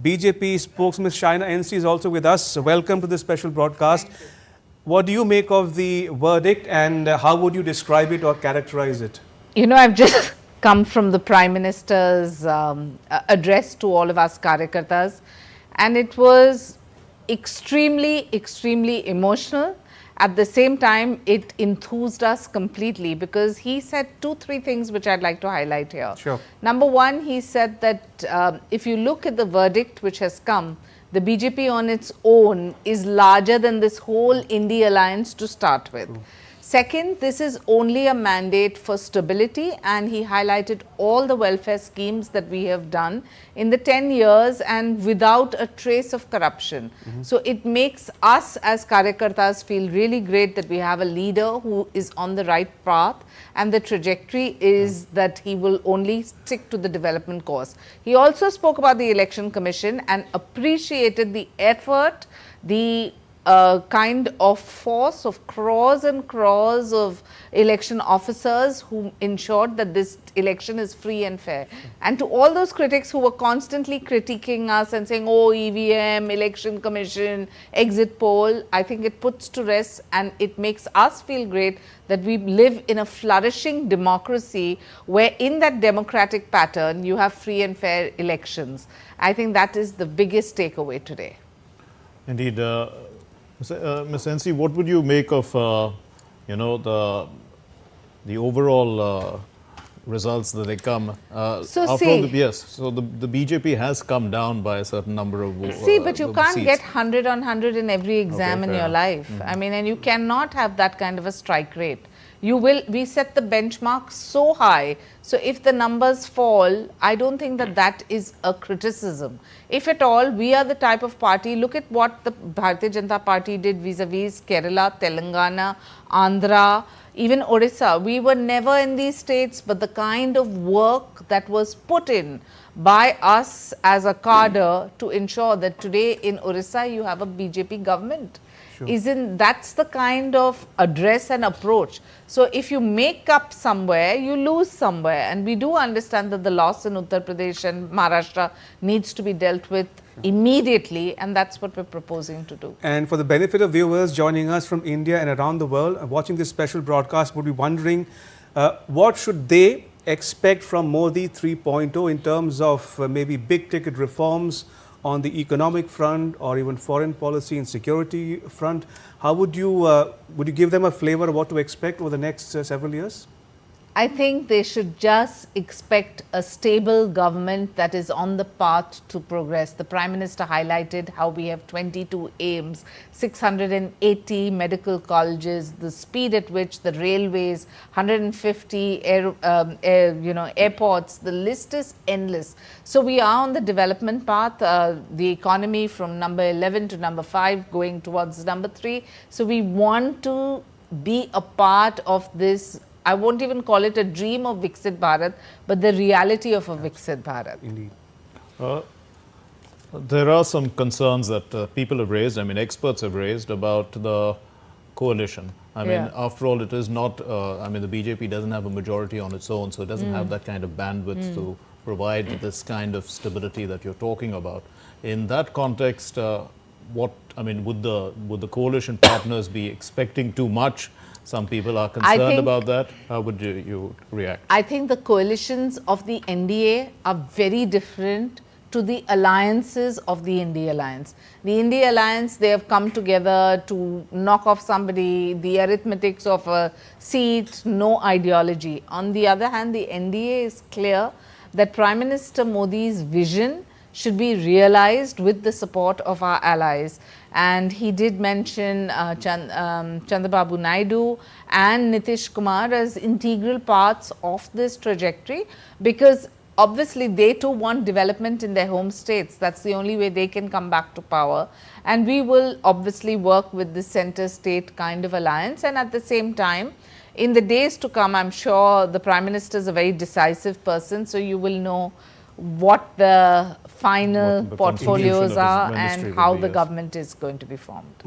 BJP spokesman Shaina NC is also with us. Welcome to this special broadcast. What do you make of the verdict and how would you describe it or characterize it? You know, I've just come from the Prime Minister's address to all of us Karyakartas, and it was extremely emotional. At the same time, it enthused us completely because he said 2-3 things which I'd like to highlight here. Sure. Number one, he said that if you look at the verdict which has come, the BJP on its own is larger than this whole India alliance to start with. Second, this is only a mandate for stability, and he highlighted all the welfare schemes that we have done in the 10 years and without a trace of corruption. So it makes us as Karyakartas feel really great that we have a leader who is on the right path, and the trajectory is that he will only stick to the development course. He also spoke about the Election Commission and appreciated the effort, the kind of force of crores and crores of election officers who ensured that this election is free and fair. And to all those critics who were constantly critiquing us and saying, oh, EVM, Election Commission, exit poll, I think it puts to rest and it makes us feel great that we live in a flourishing democracy where in that democratic pattern you have free and fair elections. I think that is the biggest takeaway today. Indeed. Ms. NC, what would you make of, you know, the overall results that they come? So the BJP has come down by a certain number of votes. See, but you can't get 100 on 100 in every exam in your life. I mean, and you cannot have that kind of a strike rate. We set the benchmark so high. So if the numbers fall, I don't think that that is a criticism. If at all, we are the type of party, look at what the Bharatiya Janata Party did vis-a-vis Kerala, Telangana, Andhra, even Odisha. We were never in these states, but the kind of work that was put in by us as a cadre to ensure that today in Odisha you have a BJP government. Sure. That's the kind of address and approach. So if you make up somewhere, you lose somewhere, and we do understand that the loss in Uttar Pradesh and Maharashtra needs to be dealt with immediately, and that's what we're proposing to do. And for the benefit of viewers joining us from India and around the world, watching this special broadcast would be wondering what should they expect from Modi 3.0 in terms of maybe big ticket reforms on the economic front or even foreign policy and security front. How would you give them a flavor of what to expect over the next several years? I think they should just expect a stable government that is on the path to progress. The Prime Minister highlighted how we have 22 aims, 680 medical colleges, the speed at which the railways, 150 airports, the list is endless. So we are on the development path, the economy from number 11 to number 5 going towards number 3. So we want to be a part of this. I won't even call it a dream of Viksit Bharat, but the reality of a Viksit Bharat. Indeed. There are some concerns that people have raised, I mean experts have raised about the coalition. I mean, after all, it is not, I mean the BJP doesn't have a majority on its own, so it doesn't have that kind of bandwidth to provide this kind of stability that you're talking about. In that context, would the coalition partners be expecting too much? Some people are concerned about that. How would you react? I think the coalitions of the NDA are very different to the alliances of the India Alliance. The India Alliance, they have come together to knock off somebody, the arithmetics of a seat, no ideology. On the other hand, the NDA is clear that Prime Minister Modi's vision should be realized with the support of our allies. And he did mention Chandrababu Naidu and Nitish Kumar as integral parts of this trajectory, because obviously they too want development in their home states. That's the only way they can come back to power. And we will obviously work with the center state kind of alliance. And at the same time, in the days to come, I'm sure the Prime Minister is a very decisive person, so you will know what the final portfolios are and how the government is going to be formed.